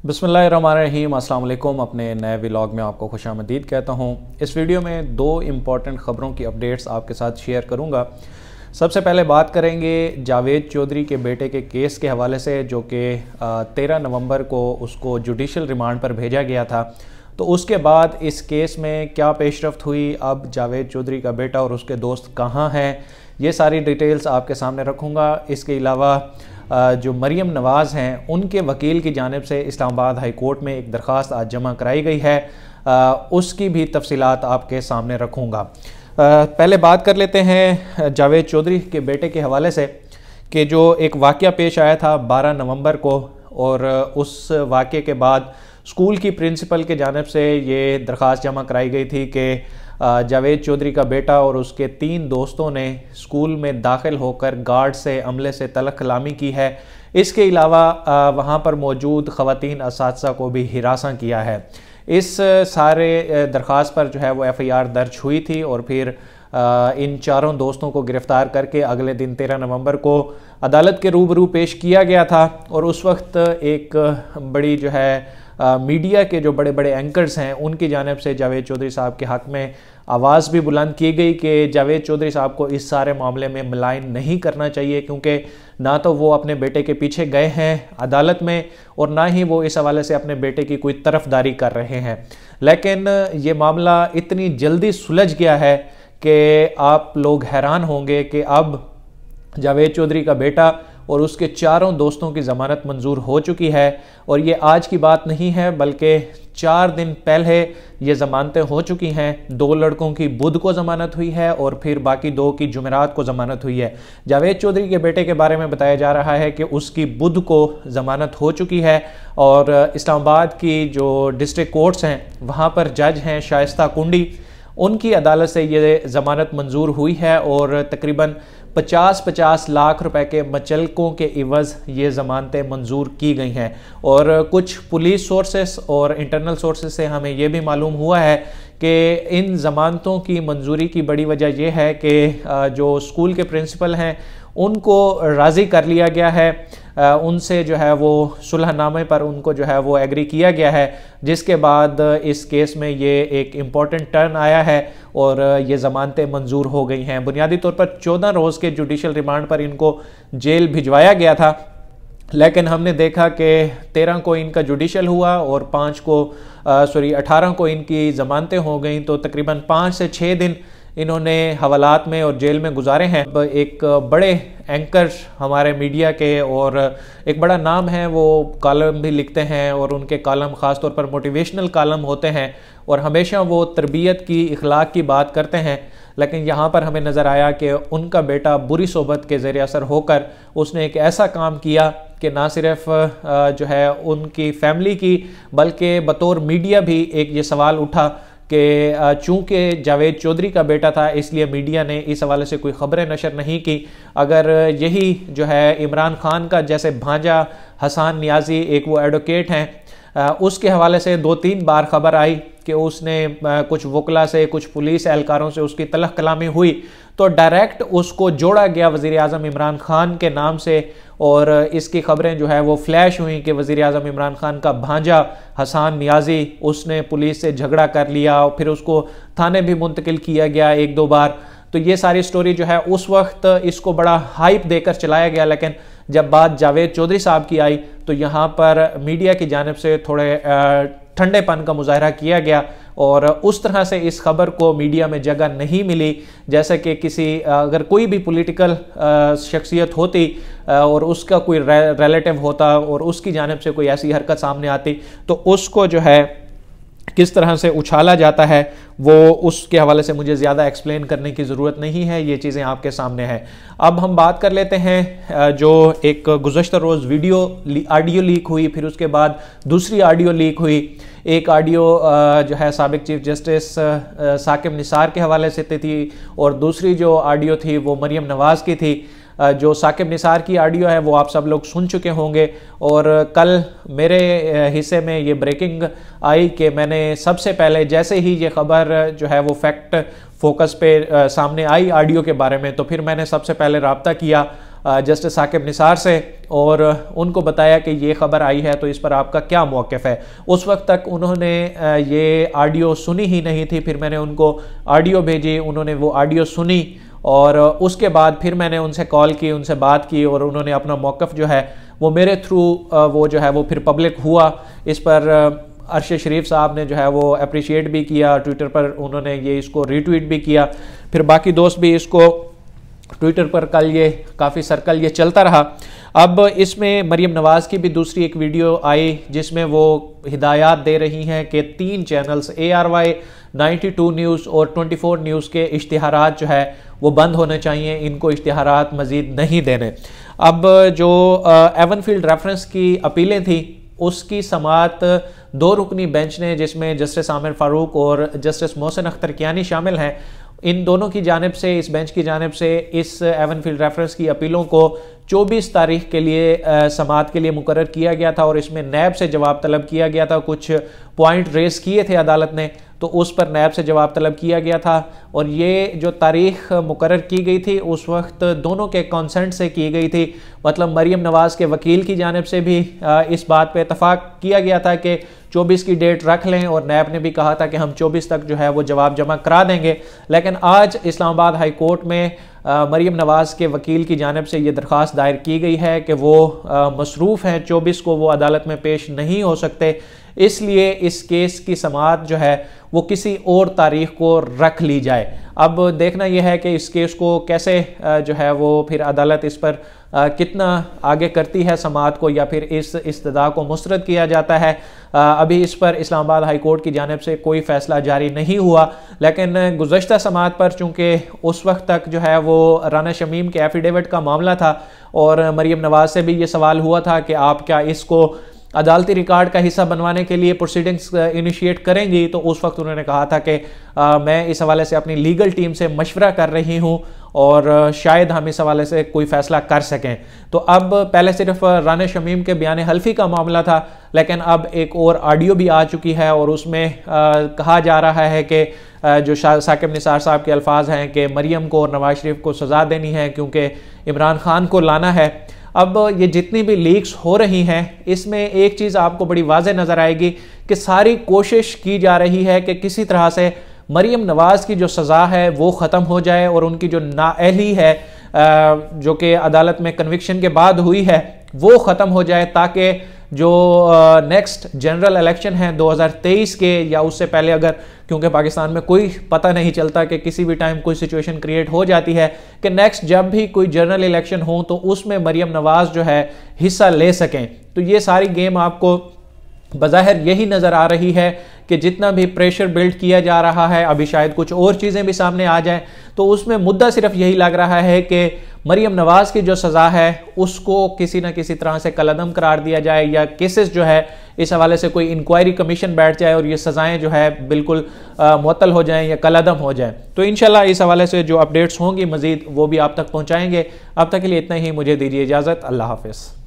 बिस्मिल्लाहिर्रहमानिर्रहीम, अस्सलाम वालेकुम। अपने नए व्लॉग में आपको खुशामदीद कहता हूँ। इस वीडियो में दो इम्पॉर्टेंट ख़बरों की अपडेट्स आपके साथ शेयर करूँगा। सबसे पहले बात करेंगे जावेद चौधरी के बेटे के केस के हवाले से, जो कि 13 नवंबर को उसको जुडिशल रिमांड पर भेजा गया था। तो उसके बाद इस केस में क्या पेशरफ्त हुई, अब जावेद चौधरी का बेटा और उसके दोस्त कहाँ हैं, ये सारी डिटेल्स आपके सामने रखूँगा। इसके अलावा जो मरियम नवाज़ हैं, उनके वकील की जानिब से इस्लामाबाद हाई कोर्ट में एक दरख्वास्त आज जमा कराई गई है, उसकी भी तफसीलात आपके सामने रखूँगा। पहले बात कर लेते हैं जावेद चौधरी के बेटे के हवाले से, कि जो एक वाक़या पेश आया था 12 नवंबर को, और उस वाक़े के बाद स्कूल की प्रिंसिपल के जानिब से ये दरख्वास्त जमा कराई गई थी कि जावेद चौधरी का बेटा और उसके 3 दोस्तों ने स्कूल में दाखिल होकर गार्ड से अमले से तलख कलामी की है। इसके अलावा वहाँ पर मौजूद ख़वातीन असातिज़ा को भी हिरासा किया है। इस सारे दरख्वास्त पर जो है वो FIR दर्ज हुई थी, और फिर इन चारों दोस्तों को गिरफ़्तार करके अगले दिन 13 नवंबर को अदालत के रूबरू पेश किया गया था। और उस वक्त एक बड़ी जो है मीडिया के जो बड़े बड़े एंकर्स हैं, उनकी जानिब से जावेद चौधरी साहब के हक़ में आवाज़ भी बुलंद की गई कि जावेद चौधरी साहब को इस सारे मामले में मलाइन नहीं करना चाहिए, क्योंकि ना तो वो अपने बेटे के पीछे गए हैं अदालत में, और ना ही वो इस हवाले से अपने बेटे की कोई तरफदारी कर रहे हैं। लेकिन ये मामला इतनी जल्दी सुलझ गया है कि आप लोग हैरान होंगे कि अब जावेद चौधरी का बेटा और उसके चारों दोस्तों की ज़मानत मंजूर हो चुकी है। और ये आज की बात नहीं है, बल्कि 4 दिन पहले ये ज़मानतें हो चुकी हैं। 2 लड़कों की बुध को ज़मानत हुई है, और फिर बाकी 2 की जुमेरात को ज़मानत हुई है। जावेद चौधरी के बेटे के बारे में बताया जा रहा है कि उसकी बुध को ज़मानत हो चुकी है, और इस्लामाबाद की जो डिस्ट्रिक्ट कोर्ट्स हैं, वहाँ पर जज हैं शाइस्ता कुंडी, उनकी अदालत से ये ज़मानत मंजूर हुई है। और तकरीबन 50-50 लाख रुपए के मचलकों के इवज़ ये ज़मानतें मंजूर की गई हैं। और कुछ पुलिस सोर्सेस और इंटरनल सोर्सेस से हमें ये भी मालूम हुआ है कि इन ज़मानतों की मंजूरी की बड़ी वजह यह है कि जो स्कूल के प्रिंसिपल हैं, उनको राज़ी कर लिया गया है, उनसे जो है वो सुलहनामे पर उनको जो है वो एग्री किया गया है, जिसके बाद इस केस में ये एक इम्पॉर्टेंट टर्न आया है और ये ज़मानतें मंजूर हो गई हैं। बुनियादी तौर पर 14 रोज़ के जुडिशल रिमांड पर इनको जेल भिजवाया गया था, लेकिन हमने देखा कि 13 को इनका जुडिशल हुआ और 18 को इनकी ज़मानतें हो गई। तो तकरीबन 5 से 6 दिन इन्होंने हवालात में और जेल में गुजारे हैं। एक बड़े एंकर हमारे मीडिया के, और एक बड़ा नाम है, वो कॉलम भी लिखते हैं, और उनके कॉलम ख़ास तौर पर मोटिवेशनल कॉलम होते हैं, और हमेशा वो तरबियत की, इखलाक की बात करते हैं। लेकिन यहाँ पर हमें नज़र आया कि उनका बेटा बुरी सोबत के ज़रिए असर होकर उसने एक ऐसा काम किया कि ना सिर्फ जो है उनकी फैमिली की, बल्कि बतौर मीडिया भी एक ये सवाल उठा कि चूँकि जावेद चौधरी का बेटा था, इसलिए मीडिया ने इस हवाले से कोई ख़बरें नशर नहीं की। अगर यही जो है इमरान खान का जैसे भांजा हसन नियाज़ी, एक वो एडवोकेट हैं, उसके हवाले से 2-3 बार ख़बर आई कि उसने कुछ वकला से, कुछ पुलिस एहलकारों से उसकी तलख कलामी हुई, तो डायरेक्ट उसको जोड़ा गया वज़ीर आज़म इमरान खान के नाम से। और इसकी ख़बरें जो है वो फ्लैश हुई कि वज़ीर आज़म इमरान खान का भांजा हसन नियाज़ी, उसने पुलिस से झगड़ा कर लिया, और फिर उसको थाने भी मुंतकिल किया गया 1-2 बार। तो ये सारी स्टोरी जो है उस वक्त इसको बड़ा हाइप देकर चलाया गया, लेकिन जब बात जावेद चौधरी साहब की आई तो यहाँ पर मीडिया की जानिब से थोड़े ठंडेपन का मुजाहरा किया गया, और उस तरह से इस खबर को मीडिया में जगह नहीं मिली जैसे कि अगर कोई भी पॉलिटिकल शख्सियत होती और उसका कोई रिलेटिव होता और उसकी जानिब से कोई ऐसी हरकत सामने आती, तो उसको जो है किस तरह से उछाला जाता है, वो उसके हवाले से मुझे ज़्यादा एक्सप्लेन करने की ज़रूरत नहीं है, ये चीज़ें आपके सामने हैं। अब हम बात कर लेते हैं जो एक गुज़श्ता रोज़ ऑडियो लीक हुई, फिर उसके बाद दूसरी ऑडियो लीक हुई। एक ऑडियो जो है साबिक चीफ जस्टिस साकिब निसार के हवाले से थी, और दूसरी जो ऑडियो थी वो मरियम नवाज़ की थी। जो साकिब निसार की ऑडियो है वो आप सब लोग सुन चुके होंगे, और कल मेरे हिस्से में ये ब्रेकिंग आई कि मैंने सबसे पहले जैसे ही ये ख़बर जो है वो फैक्ट फोकस पे सामने आई ऑडियो के बारे में, तो फिर मैंने सबसे पहले रब्ता किया जस्टिस साकिब निसार से और उनको बताया कि ये खबर आई है तो इस पर आपका क्या मौक़िफ़ है। उस वक्त तक उन्होंने ये ऑडियो सुनी ही नहीं थी। फिर मैंने उनको ऑडियो भेजी, उन्होंने वो ऑडियो सुनी और उसके बाद फिर मैंने उनसे कॉल की, उनसे बात की और उन्होंने अपना मौक़िफ़ जो है वो मेरे थ्रू वो जो है वो फिर पब्लिक हुआ। इस पर अरशद शरीफ साहब ने जो है वो अप्रिशिएट भी किया, ट्विटर पर उन्होंने ये इसको रीट्वीट भी किया, फिर बाकी दोस्त भी इसको ट्विटर पर कल ये काफ़ी सर्कल ये चलता रहा। अब इसमें मरीम नवाज़ की भी दूसरी एक वीडियो आई जिसमें वो हिदायत दे रही हैं कि 3 चैनल्स ARY, 92 न्यूज़ और 24 न्यूज़ के इश्तिहारात जो है वो बंद होने चाहिए, इनको इश्तिहारात मज़ीद नहीं देने। अब जो एवनफील्ड रेफरेंस की अपीलें थी उसकी समाअत 2 रुकनी बेंच ने, जिसमें जस्टिस आमिर फ़ारूक और जस्टिस मोहसिन अख्तर कियानी शामिल हैं, इन दोनों की जानिब से, इस बेंच की जानिब से इस एवनफील्ड रेफरेंस की अपीलों को 24 तारीख के लिए समाअत के लिए मुकर्रर किया गया था और इसमें नैब से जवाब तलब किया गया था। कुछ पॉइंट रेस किए थे अदालत ने तो उस पर नैब से जवाब तलब किया गया था और ये जो तारीख मुकर्रर की गई थी उस वक्त दोनों के कंसेंट से की गई थी। मतलब मरीम नवाज़ के वकील की जानिब से भी इस बात पे इतफाक़ किया गया था कि 24 की डेट रख लें और नैब ने भी कहा था कि हम 24 तक जो है वो जवाब जमा करा देंगे। लेकिन आज इस्लामाबाद हाई कोर्ट में मरीम नवाज़ के वकील की जानिब से ये दरख्वास्त दायर की गई है कि वो मसरूफ़ हैं, 24 को वो अदालत में पेश नहीं हो सकते, इसलिए इस केस की समाअत जो है वो किसी और तारीख को रख ली जाए। अब देखना यह है कि इस केस को कैसे जो है वो फिर अदालत इस पर कितना आगे करती है समाअत को, या फिर इस इस्तदा को मुस्तरद किया जाता है। अभी इस पर इस्लामाबाद हाई कोर्ट की जानिब से कोई फ़ैसला जारी नहीं हुआ, लेकिन गुज़श्ता समाअत पर चूँकि उस वक्त तक जो है वो राना शमीम के एफिडेविट का मामला था और मरीम नवाज़ से भी ये सवाल हुआ था कि आप क्या इसको अदालती रिकॉर्ड का हिस्सा बनवाने के लिए प्रोसीडिंग्स इनिशिएट करेंगी, तो उस वक्त उन्होंने कहा था कि मैं इस हवाले से अपनी लीगल टीम से मशवरा कर रही हूं और शायद हम इस हवाले से कोई फ़ैसला कर सकें। तो अब पहले सिर्फ राना शमीम के बयान हल्फी का मामला था, लेकिन अब एक और ऑडियो भी आ चुकी है और उसमें कहा जा रहा है कि जो साकिब निसार साहब के अल्फाज हैं कि मरीम को और नवाज शरीफ को सज़ा देनी है क्योंकि इमरान खान को लाना है। अब ये जितनी भी लीक्स हो रही हैं इसमें एक चीज़ आपको बड़ी वाज़ेह नज़र आएगी कि सारी कोशिश की जा रही है कि किसी तरह से मरीम नवाज़ की जो सज़ा है वो ख़त्म हो जाए और उनकी जो नाअहली है जो कि अदालत में कन्विक्शन के बाद हुई है वो ख़त्म हो जाए, ताकि जो नेक्स्ट जनरल इलेक्शन है 2023 के या उससे पहले, अगर क्योंकि पाकिस्तान में कोई पता नहीं चलता कि किसी भी टाइम कोई सिचुएशन क्रिएट हो जाती है कि नेक्स्ट जब भी कोई जनरल इलेक्शन हो तो उसमें मरीम नवाज़ जो है हिस्सा ले सकें। तो ये सारी गेम आपको बज़ाहिर यही नज़र आ रही है कि जितना भी प्रेशर बिल्ड किया जा रहा है, अभी शायद कुछ और चीज़ें भी सामने आ जाएं, तो उसमें मुद्दा सिर्फ यही लग रहा है कि मरीम नवाज़ की जो सज़ा है उसको किसी न किसी तरह से कलअदम करार दिया जाए या केसेस जो है इस हवाले से कोई इंक्वायरी कमीशन बैठ जाए और ये सज़ाएं जो है बिल्कुल मुअत्तल हो जाएं या कलअदम हो जाएं। तो इंशाल्लाह इस हवाले से जो अपडेट्स होंगी मज़ीद वो भी आप तक पहुँचाएँगे। अब तक के लिए इतना ही, मुझे दीजिए इजाज़त। अल्लाह हाफ़िज़।